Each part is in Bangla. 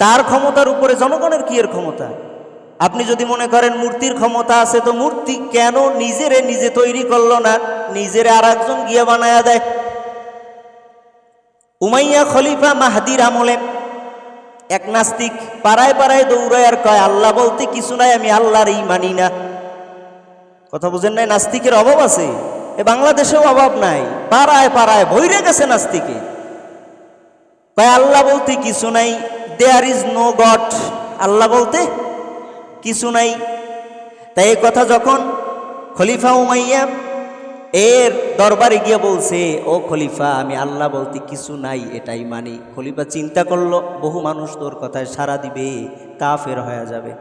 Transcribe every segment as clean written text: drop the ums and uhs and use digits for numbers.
তার ক্ষমতার উপরে জনগণের কি এর ক্ষমতা? আপনি যদি মনে করেন মূর্তির ক্ষমতা আছে, তো মূর্তি কেন নিজেরে নিজে তৈরি করলো না, নিজেরে আর একজন গিয়ে বানায়া দেয়? উমাইয়া খলিফা মাহদির আমলে এক নাস্তিক পাড়ায় পাড়ায় দৌড়ায় আর কয় আল্লাহ বলতে কিছু নাই, আমি আল্লাহরই মানি না। কথা বুঝেন নাই? নাস্তিকের অভাব আছে, এ বাংলাদেশেও অভাব নাই, পাড়ায় পাড়ায় ভইরে গেছে নাস্তিকে। কয় আল্লাহ বলতে কিছু নাই, দেয়ার ইজ নো গড, আল্লাহ বলতে কিছু নাই। তাই এই কথা যখন খলিফা উমাইয়া এর দরবারে গিয়ে বলছে, ও খলিফা আমি আল্লাহ বলতে কিছু নাই এটাই মানি। খলিফা চিন্তা করলো বহু মানুষ তোর কথায় সাড়া দিবে, কাফের হয়ে যাবে,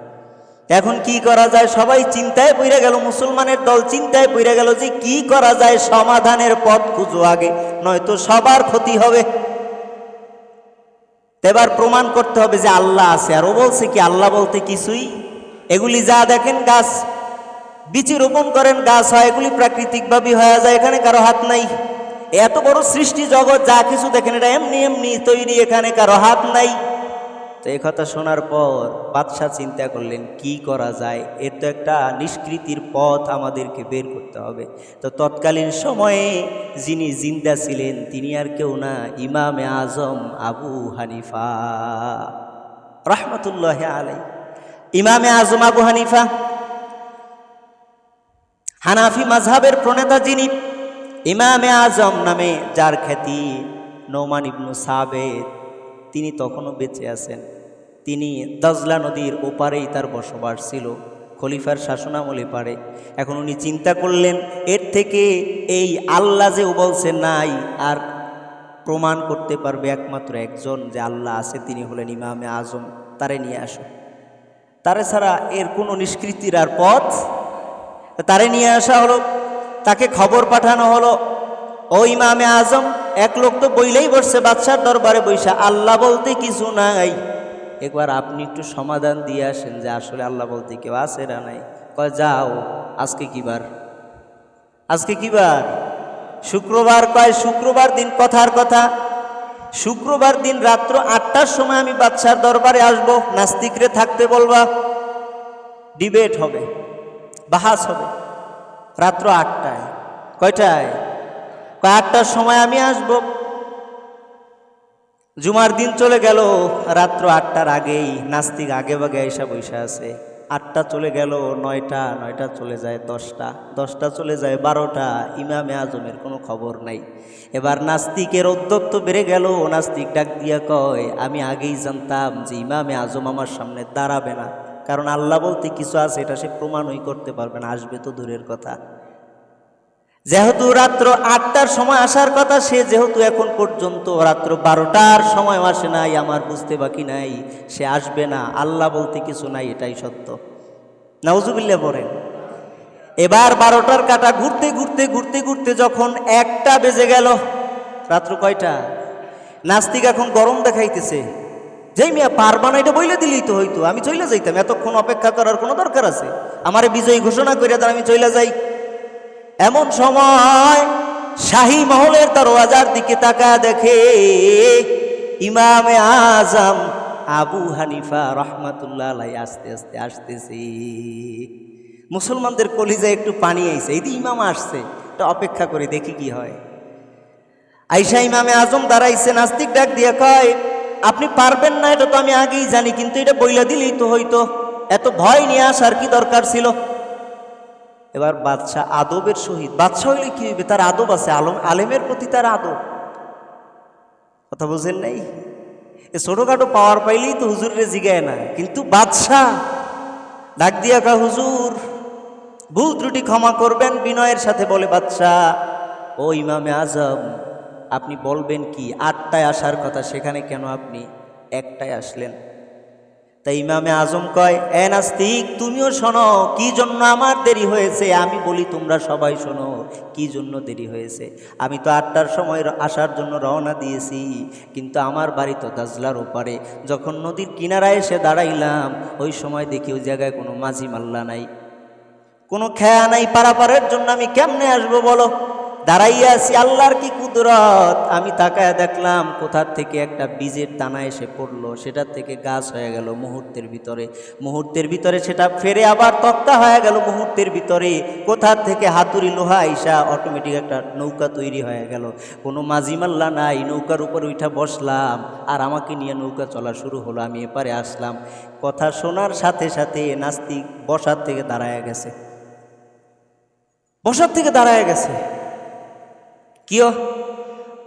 এখন কি করা যায়? সবাই চিন্তায় পড়ে গেল, মুসলমানের দল চিন্তায় পড়ে গেল যে কি করা যায়, সমাধানের পথ খুঁজো আগে, নয়তো সবার ক্ষতি হবে। এবার প্রমাণ করতে হবে যে আল্লাহ আছে। আর ও বলছে কি আল্লাহ বলতে কিছুই, এগুলি যা দেখেন গাছ বীচি রোপণ করেন গাছ হয়, এগুলি প্রাকৃতিকভাবে হয়ে যায়, এখানে কারো হাত নাই। এত বড় সৃষ্টি জগৎ যা কিছু দেখেন এটা এমনি এমনি তৈরি, এখানে কারো হাত নাই। তো এই কথা শোনার পর বাদশাহ চিন্তা করলেন কি করা যায়, এর তো একটা নিষ্কৃতির পথ আমাদেরকে বের করতে হবে। তো তৎকালীন সময়ে যিনি জিন্দা ছিলেন তিনি আর কেউ না, ইমামে আজম আবু হানিফা রহমতুল্লাহ আলাই। ইমামে আজম আবু হানিফা হানাফি মাযহাবের প্রণেতা, যিনি ইমামে আজম নামে যার খ্যাতি, নোমান ইবনু সাবেত, তিনি তখনও বেঁচে আছেন। তিনি দাজলা নদীর ওপারেই তার বসবাস ছিল, খলিফার শাসনামলে পারে। এখন উনি চিন্তা করলেন এর থেকে এই আল্লাহ যে ও বলছে নাই, আর প্রমাণ করতে পারবে একমাত্র একজন যে আল্লাহ আছে, তিনি হলেন ইমামে আজম, তারে নিয়ে আসো। তারে ছাড়া এর কোনো নিষ্কৃতির আর পথ। তারে নিয়ে আসা হলো, তাকে খবর পাঠানো হলো, ও ইমামে আজম, এক লোক তো বইলেই বসছে বাদশার দরবারে বৈশা আল্লাহ বলতে কিছু নাই, একবার আপনি একটু সমাধান দিয়ে আসেন যে আসলে আল্লাহ বলতে কেউ আছে না নাই। কয় যাও, আজকে কি বার? আজকে কি বার? শুক্রবার। কয় শুক্রবার দিন কথার কথা, শুক্রবার দিন রাত্র 8টার সময় আমি বাদশার দরবারে আসব, নাস্তিকরে থাকতে বলবা, ডিবেট হবে, বাহাস হবে রাত্র 8টায়। কয়টায়? 8টার সময় আমি আসব। জুমার দিন চলে গেল, রাত্র 8টার আগেই নাস্তিক আগে বাগে এসে বসে আছে। 8টা চলে গেল, 9টা চলে যায় 10টা চলে যায় 12টা, ইমামে আজমের কোনো খবর নাই। এবার নাস্তিকের উদ্যত্ত বেড়ে গেল। নাস্তিক ডাক দিয়া কয় আমি আগেই জানতাম যে ইমামে আজম আমার সামনে দাঁড়াবে না, কারণ আল্লাহ বলতে কিছু আছে এটা সে প্রমাণই করতে পারবে না, আসবে তো দূরের কথা। যেহেতু রাত্র 8টার সময় আসার কথা, সে যেহেতু এখন পর্যন্ত রাত্র 12টার সময় আসে নাই, আমার বুঝতে বাকি নাই সে আসবে না, আল্লাহ বলতে কিছু নাই, এটাই সত্য। নাউজুবিল্লাহ পড়েন। এবার 12টার কাঁটা ঘুরতে ঘুরতে ঘুরতে ঘুরতে যখন 1টা বেজে গেল, রাত্র কয়টা? নাস্তিক এখন গরম দেখাইতেছে, যেই মিয়া পারবা না এটা বইলে দিলেই তো হইতো, আমি চলে যাইতাম, এতক্ষণ অপেক্ষা করার কোনো দরকার আছে? আমারে বিজয়ী ঘোষণা করে দেন, আমি চলে যাই। এমন সময় শাহী মহলের দরওয়াজার দিকে তাকায় দেখে ইমামে আজম আবু হানিফা রহমাতুল্লাহ আলাইহি আস্তে আস্তে আসতেছে। মুসলমানদের কলিজায় একটু পানি আইছে, এই যে ইমাম আসছে, এটা অপেক্ষা করে দেখি কি হয়। আইসা ইমামে আজম দাঁড়াইছে। নাস্তিক ডাক দিয়ে কয় আপনি পারবেন না এটা তো আমি আগেই জানি, কিন্তু এটা বইলা দিলেই তো হইতো, এত ভয় নিয়ে আসার কি দরকার ছিল? এবার বাদশাহ আদবের সহিত, বাদশাহ হইলে কি হইবে, তার আদব আছে, আলেমের প্রতি তার আদব। কথা বুঝেন নাই? এ ছোটখাটো পাওয়ার পাইলেই তো হুজুরে জিগায় না, কিন্তু বাদশাহ ডাক দিয়া কয় হুজুর ভুল ত্রুটি ক্ষমা করবেন, বিনয়ের সাথে বলে বাদশাহ ও ইমামে আজম আপনি বলবেন কি, 8টায় আসার কথা, সেখানে কেন আপনি 1টায় আসলেন? তাই ইমামে আজম কয় এ নাস্তিক তুমিও শোনো কি জন্য আমার দেরি হয়েছে, আমি বলি তোমরা সবাই শোনো কি জন্য দেরি হয়েছে। আমি তো 8টার সময় আসার জন্য রওনা দিয়েছি, কিন্তু আমার বাড়ি তো দাজলার ওপারে। যখন নদীর কিনারায় এসে দাঁড়াইলাম, ওই সময় দেখি ওই জায়গায় কোনো মাঝি মাল্লা নাই, কোনো খেয়া নাই, পারাপারের জন্য আমি কেমনে আসবো বলো? দাঁড়াইয়া আছি, আল্লাহর কি কুদরত। আমি তাকায় দেখলাম কোথার থেকে একটা বীজের দানা এসে পড়লো, সেটার থেকে গাছ হয়ে গেল মুহূর্তের ভিতরে। মুহূর্তের ভিতরে সেটা ফেরে আবার তক্তা হয়ে গেল মুহূর্তের ভিতরে। কোথার থেকে হাতুড়ি লোহা আইসা অটোমেটিক একটা নৌকা তৈরি হয়ে গেল। কোনো মাঝিমাল্লা নাই, নৌকার উপর উঠা বসলাম আর আমাকে নিয়ে নৌকা চলা শুরু হলো। আমি এপারে আসলাম, কথা শোনার সাথে সাথে নাস্তিক বসার থেকে দাঁড়ায় গেছে, বসার থেকে দাঁড়ায় গেছে। কিও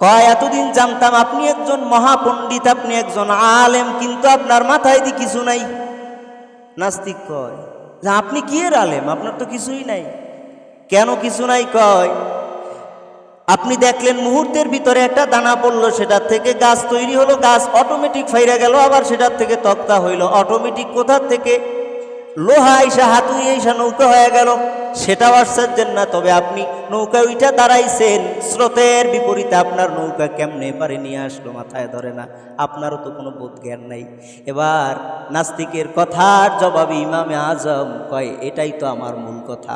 কয়, এতদিন জানতাম আপনি একজন মহাপণ্ডিত, আপনি একজন আলেম, কিন্তু আপনার মাথায় দি কিছু নাই। নাস্তিক কয় যে আপনি কি এর আলেম, আপনার তো কিছুই নাই। কেন কিছু নাই? কয় আপনি দেখলেন মুহূর্তের ভিতরে একটা দানা পড়লো, সেটার থেকে গাছ তৈরি হলো, গাছ অটোমেটিক ফাইরা গেল, আবার সেটার থেকে তক্তা হইল অটোমেটিক। কোথার থেকে লোহা আইসা হাতুড়ি আইসা নৌকা হয়ে গেল, সেটাও আশ্চর্যের না। তবে আপনি নৌকা উইটা দাঁড়াইছেন, স্রোতের বিপরীতে আপনার নৌকা কেমনে পারে নিয়ে আসলো মাথায় ধরে না। আপনারও তো কোনো বোধ জ্ঞান নাই। এবার নাস্তিকের কথার জবাবে ইমামে আজম কয়, এটাই তো আমার মূল কথা।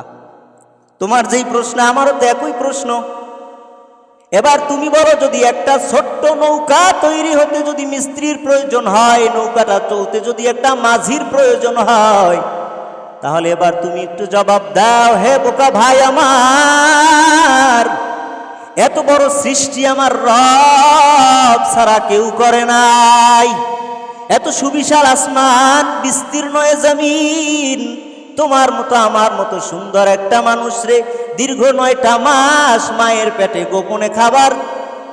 তোমার যেই প্রশ্ন আমারও তো একই প্রশ্ন। এবার তুমি বলো, যদি একটা ছোট্ট নৌকা তৈরি হতে যদি মিস্ত্রির প্রয়োজন হয়, নৌকাটা চলতে যদি একটা মাঝির প্রয়োজন হয়, তাহলে এবার তুমি একটু জবাব দাও, হে বোকা ভাই আমার, এত বড় সৃষ্টি আমার রব ছাড়া কেউ করে নাই। এত সুবিশাল আসমান, বিস্তীর্ণ এ জমিন, তোমার মতো আমার মতো সুন্দর একটা মানুষ রে দীর্ঘ 9টা মাস মায়ের পেটে গোপনে খাবার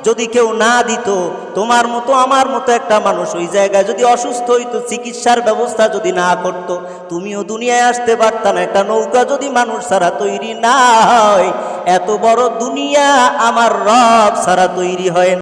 যদি কেউ না দিত, তোমার মতো আমার মতো একটা মানুষ ওই জায়গায় যদি অসুস্থ হইতো, চিকিৎসার ব্যবস্থা যদি না করত, তুমিও দুনিয়ায় আসতে পারত না। একটা নৌকা যদি মানুষ ছাড়া তৈরি না হয়, এত বড় দুনিয়া আমার রব ছাড়া তৈরি হয় না।